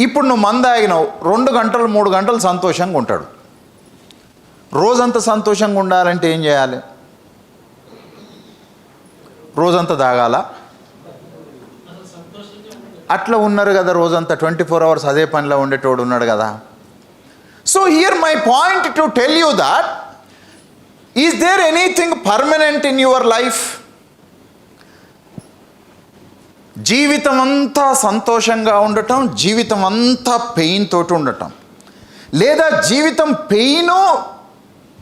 ఇప్పుడు నువ్వు మందు తాగినావు, 2 గంటలు 3 గంటలు సంతోషంగా ఉంటాడు. రోజంతా సంతోషంగా ఉండాలంటే ఏం చేయాలి? రోజంతా తాగాల? అట్లా ఉన్నారు కదా, రోజంతా 24 hours అదే పనిలో ఉండేటోడు ఉన్నాడు కదా. So here my point to tell you that is there anything permanent in your life? జీవితం అంతా సంతోషంగా ఉండటం, జీవితం అంతా పెయిన్ తోటి ఉండటం, లేదా జీవితం పెయిను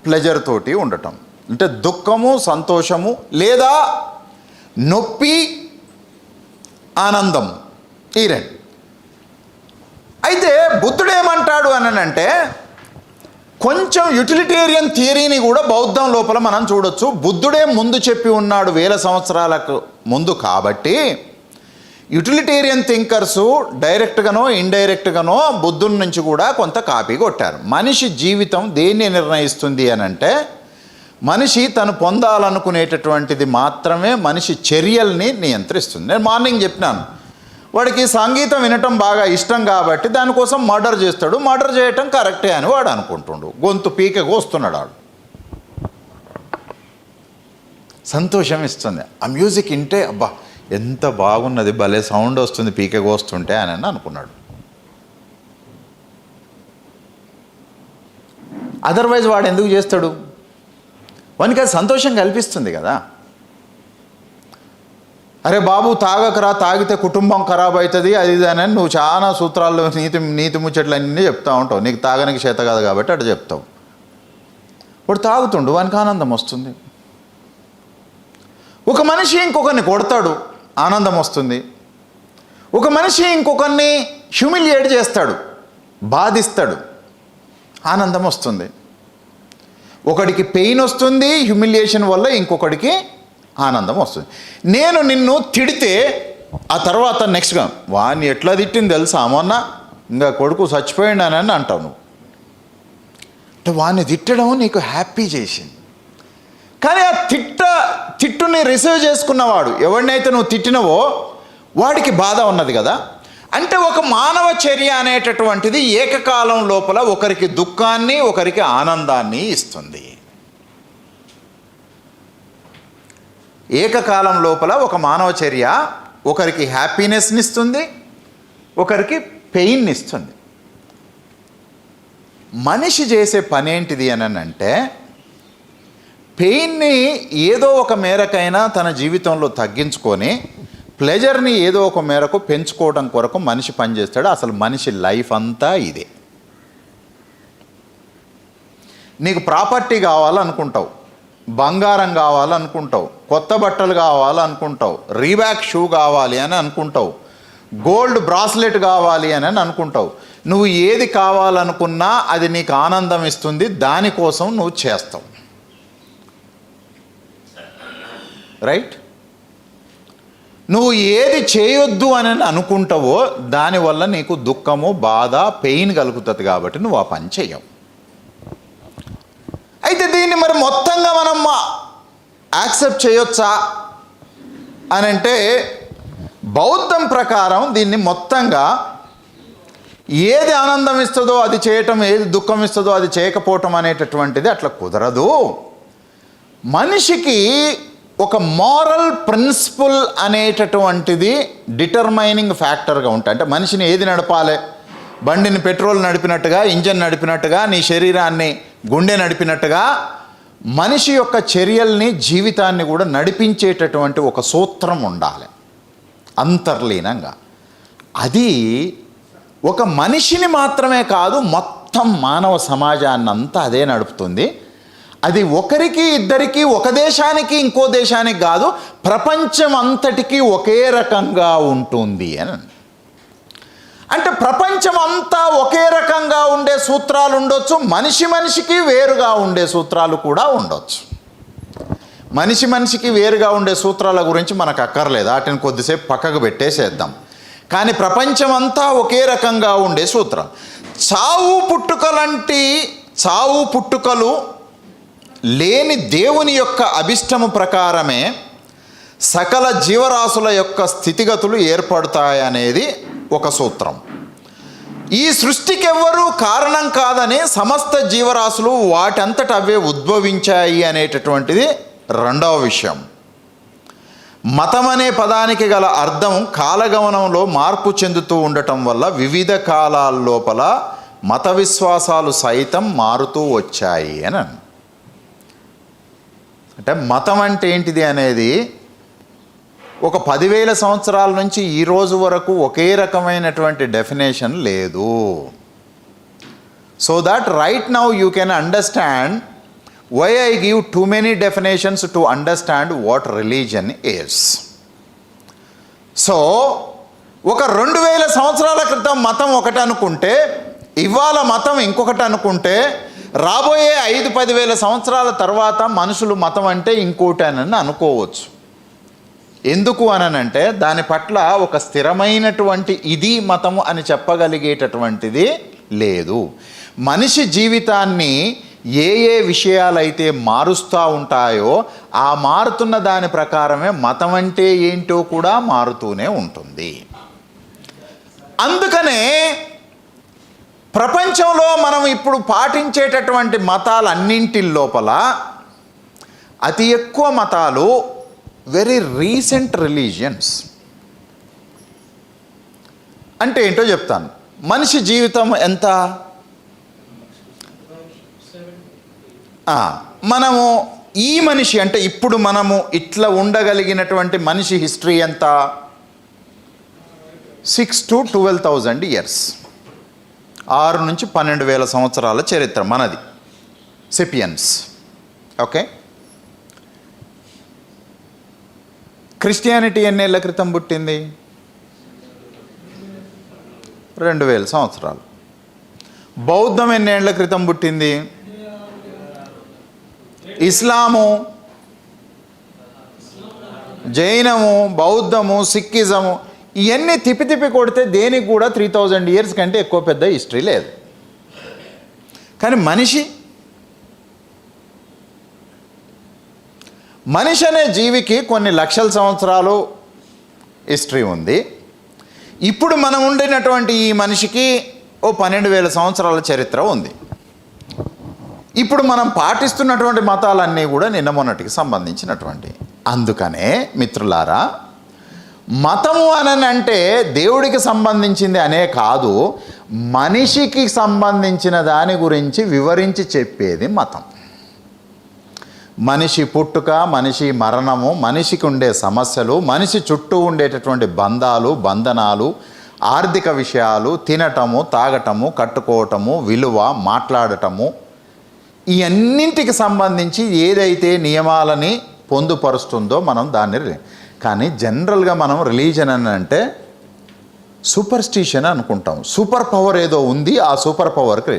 ప్లెజర్ తోటి ఉండటం, అంటే దుఃఖము సంతోషము, లేదా నొప్పి ఆనందం, ఈ రెండు. అయితే బుద్ధుడు ఏమంటాడు అంటే కొంచెం యూటిలిటేరియన్ థియరీని కూడా బౌద్ధం లోపల మనం చూడొచ్చు. బుద్ధుడే ముందు చెప్పి ఉన్నాడు 1000 సంవత్సరాలకు ముందు. కాబట్టి యూటిలిటేరియన్ థింకర్సు డైరెక్ట్గానో ఇండైరెక్ట్గానో బుద్ధుడి నుంచి కూడా కొంత కాపీ కొట్టారు. మనిషి జీవితం దేన్ని నిర్ణయిస్తుంది అంటే మనిషి తను పొందాలనుకునేటటువంటిది మాత్రమే మనిషి చర్యల్ని నియంత్రిస్తుంది. నేను మార్నింగ్ చెప్పినాను, వాడికి సంగీతం వినటం బాగా ఇష్టం కాబట్టి దానికోసం మర్డర్ చేస్తాడు. మర్డర్ చేయటం కరెక్టే అని వాడు అనుకుంటుండు, గొంతు పీక కోస్తున్నాడు. వాడు సంతోషం ఇస్తుంది. ఆ మ్యూజిక్ వింటే అబ్బా ఎంత బాగున్నది, భలే సౌండ్ వస్తుంది పీక కోస్తుంటే అని అనుకున్నాడు. అదర్వైజ్ వాడు ఎందుకు చేస్తాడు? వానికి అది సంతోషం కల్పిస్తుంది కదా. అరే బాబు తాగకరా, తాగితే కుటుంబం ఖరాబ్ అవుతుంది, అది ఇది అని నువ్వు చాలా సూత్రాలు నీతి ముచ్చట్లు అన్నీ చెప్తూ ఉంటావు. నీకు తాగనికి చేత కాదు కాబట్టి అటు చెప్తావు. వాడు తాగుతుండు, వానికి ఆనందం వస్తుంది. ఒక మనిషి ఇంకొకరిని కొడతాడు, ఆనందం వస్తుంది. ఒక మనిషి ఇంకొకరిని హ్యూమిలియేట్ చేస్తాడు, బాధిస్తాడు, ఆనందం వస్తుంది. ఒకడికి పెయిన్ వస్తుంది హ్యూమిలియేషన్ వల్ల, ఇంకొకడికి ఆనందం వస్తుంది. నేను నిన్ను తిడితే ఆ తర్వాత నెక్స్ట్గా వాడిని ఎట్లా తిట్టింది తెలుసా మొన్న, ఇంకా కొడుకు చచ్చిపోయిండానని అంటావు నువ్వు. అంటే వాడిని తిట్టడం నీకు హ్యాపీ చేసింది. కానీ ఆ తిట్టుని రిసీవ్ చేసుకున్నవాడు ఎవరినైతే నువ్వు తిట్టినవో వాడికి బాధ ఉన్నది కదా. అంటే ఒక మానవ చర్య అనేటటువంటిది ఏకకాలం లోపల ఒకరికి దుఃఖాన్ని ఒకరికి ఆనందాన్ని ఇస్తుంది. ఏకకాలం లోపల ఒక మానవ చర్య ఒకరికి హ్యాపీనెస్ని ఇస్తుంది, ఒకరికి పెయిన్ని ఇస్తుంది. మనిషి చేసే పని ఏంటిది అంటే పెయిన్ని ఏదో ఒక మేరకైనా తన జీవితంలో తగ్గించుకొని ప్లెజర్ని ఏదో ఒక మేరకు పెంచుకోవడం కొరకు మనిషి పనిచేస్తాడు. అసలు మనిషి లైఫ్ అంతా ఇదే. నీకు ప్రాపర్టీ కావాలనుకుంటావు, బంగారం కావాలనుకుంటావు, కొత్త బట్టలు కావాలనుకుంటావు, రీబ్యాక్ షూ కావాలి అని అనుకుంటావు, గోల్డ్ బ్రాస్లెట్ కావాలి అని అనుకుంటావు. నువ్వు ఏది కావాలనుకున్నా అది నీకు ఆనందం ఇస్తుంది, దానికోసం నువ్వు చేస్తావు. రైట్? నువ్వు ఏది చేయొద్దు అని అనుకుంటావో దానివల్ల నీకు దుఃఖము, బాధ, పెయిన్ కలుగుతుంది కాబట్టి నువ్వు ఆ పని చేయవు. అయితే దీన్ని మరి మొత్తంగా మనం యాక్సెప్ట్ చేయొచ్చా అని అంటే బౌద్ధం ప్రకారం దీన్ని మొత్తంగా ఏది ఆనందం ఇస్తుందో అది చేయటం, ఏది దుఃఖం ఇస్తుందో అది చేయకపోవటం అనేటటువంటిది అట్లా కుదరదు. మనిషికి ఒక మారల్ ప్రిన్సిపల్ అనేటటువంటిది డిటర్మైనింగ్ ఫ్యాక్టర్గా ఉంటాయి. అంటే మనిషిని ఏది నడపాలి, బండిని పెట్రోల్ నడిపినట్టుగా, ఇంజన్ నడిపినట్టుగా, నీ శరీరాన్ని గుండె నడిపినట్టుగా మనిషి యొక్క చర్యల్ని, జీవితాన్ని కూడా నడిపించేటటువంటి ఒక సూత్రం ఉండాలి అంతర్లీనంగా. అది ఒక మనిషిని మాత్రమే కాదు, మొత్తం మానవ సమాజాన్ని అంతా అదే నడుపుతుంది. అది ఒకరికి ఇద్దరికి, ఒక దేశానికి ఇంకో దేశానికి కాదు, ప్రపంచం అంతటికీ ఒకే రకంగా ఉంటుంది అని. అంటే ప్రపంచం అంతా ఒకే రకంగా ఉండే సూత్రాలు ఉండొచ్చు, మనిషికి వేరుగా ఉండే సూత్రాలు కూడా ఉండొచ్చు. మనిషికి వేరుగా ఉండే సూత్రాల గురించి మనకు అక్కర్లేదు, వాటిని కొద్దిసేపు పక్కకు పెట్టేసేద్దాం. కానీ ప్రపంచం అంతా ఒకే రకంగా ఉండే సూత్రం. చావు పుట్టుకలు లేని దేవుని యొక్క అభిష్టము ప్రకారమే సకల జీవరాశుల యొక్క స్థితిగతులు ఏర్పడతాయనేది ఒక సూత్రం. ఈ సృష్టికి ఎవ్వరూ కారణం కాదని సమస్త జీవరాశులు వాటంతట అవే ఉద్భవించాయి అనేటటువంటిది రెండవ విషయం. మతం అనే పదానికి గల అర్థం కాలగమనంలో మార్పు చెందుతూ ఉండటం వల్ల వివిధ కాలాల లోపల మత విశ్వాసాలు సైతం మారుతూ వచ్చాయి అని. అంటే మతం అంటే ఏంటిది అనేది ఒక 10,000 సంవత్సరాల నుంచి ఈ రోజు వరకు ఒకే రకమైనటువంటి డెఫినేషన్ లేదు. So that right now you can understand why I give too many definitions to understand what religion is. So ఒక 2,000 సంవత్సరాల క్రితం మతం ఒకటి అనుకుంటే, ఇవాళ మతం ఇంకొకటి అనుకుంటే, రాబోయే 5-10,000 సంవత్సరాల తర్వాత మనుషులు మతం అంటే ఇంకోటి అని అనుకోవచ్చు. ఎందుకు అనంటే దాని పట్ల ఒక స్థిరమైనటువంటి ఇది మతము అని చెప్పగలిగేటటువంటిది లేదు. మనిషి జీవితాన్ని ఏ ఏ విషయాలైతే మారుస్తూ ఉంటాయో ఆ మారుతున్న దాని ప్రకారమే మతం అంటే ఏంటో కూడా మారుతూనే ఉంటుంది. అందుకనే ప్రపంచంలో మనం ఇప్పుడు పాటించేటటువంటి మతాలన్నింటి లోపల అతి ఎక్కువ మతాలు వెరీ రీసెంట్ రిలీజియన్స్. అంటే ఏంటో చెప్తాను. మనిషి జీవితం ఎంత, మనము ఈ మనిషి అంటే ఇప్పుడు మనము ఇట్లా ఉండగలిగినటువంటి మనిషి హిస్టరీ ఎంత, 6 to 12,000 years, 6 నుంచి 12,000 సంవత్సరాల చరిత్ర మనది, సెపియన్స్. ఓకే, క్రిస్టియానిటీ ఎన్నేళ్ల క్రితం పుట్టింది? 2,000 సంవత్సరాలు. బౌద్ధం ఎన్నేళ్ల క్రితం పుట్టింది? ఇస్లాము, జైనము, బౌద్ధము, సిక్కిజము ఇవన్నీ తిప్పి కొడితే దేనికి కూడా 3,000 years కంటే ఎక్కువ పెద్ద హిస్టరీ లేదు. కానీ మనిషి అనే జీవికి కొన్ని లక్షల సంవత్సరాలు హిస్టరీ ఉంది. ఇప్పుడు మనం ఉండినటువంటి ఈ మనిషికి 12,000 సంవత్సరాల చరిత్ర ఉంది. ఇప్పుడు మనం పాటిస్తున్నటువంటి మతాలన్నీ కూడా నిన్న మొన్నటికి సంబంధించినటువంటి. అందుకనే మిత్రులారా, మతము అంటే దేవుడికి సంబంధించింది అనే కాదు, మనిషికి సంబంధించిన దాని గురించి వివరించి చెప్పేది మతం. మనిషి పుట్టుక, మనిషి మరణము, మనిషికి ఉండే సమస్యలు, మనిషి చుట్టూ ఉండేటటువంటి బంధాలు, బంధనాలు, ఆర్థిక విషయాలు, తినటము, తాగటము, కట్టుకోవటము, విలువ, మాట్లాడటము, ఈ అన్నింటికి సంబంధించి ఏదైతే నియమాలని పొందుపరుస్తుందో మనం దాన్ని. కానీ జనరల్గా మనం రిలీజన్ అని అంటే సూపర్ స్టిషన్ అనుకుంటాం. సూపర్ పవర్ ఏదో ఉంది, ఆ సూపర్ పవర్కి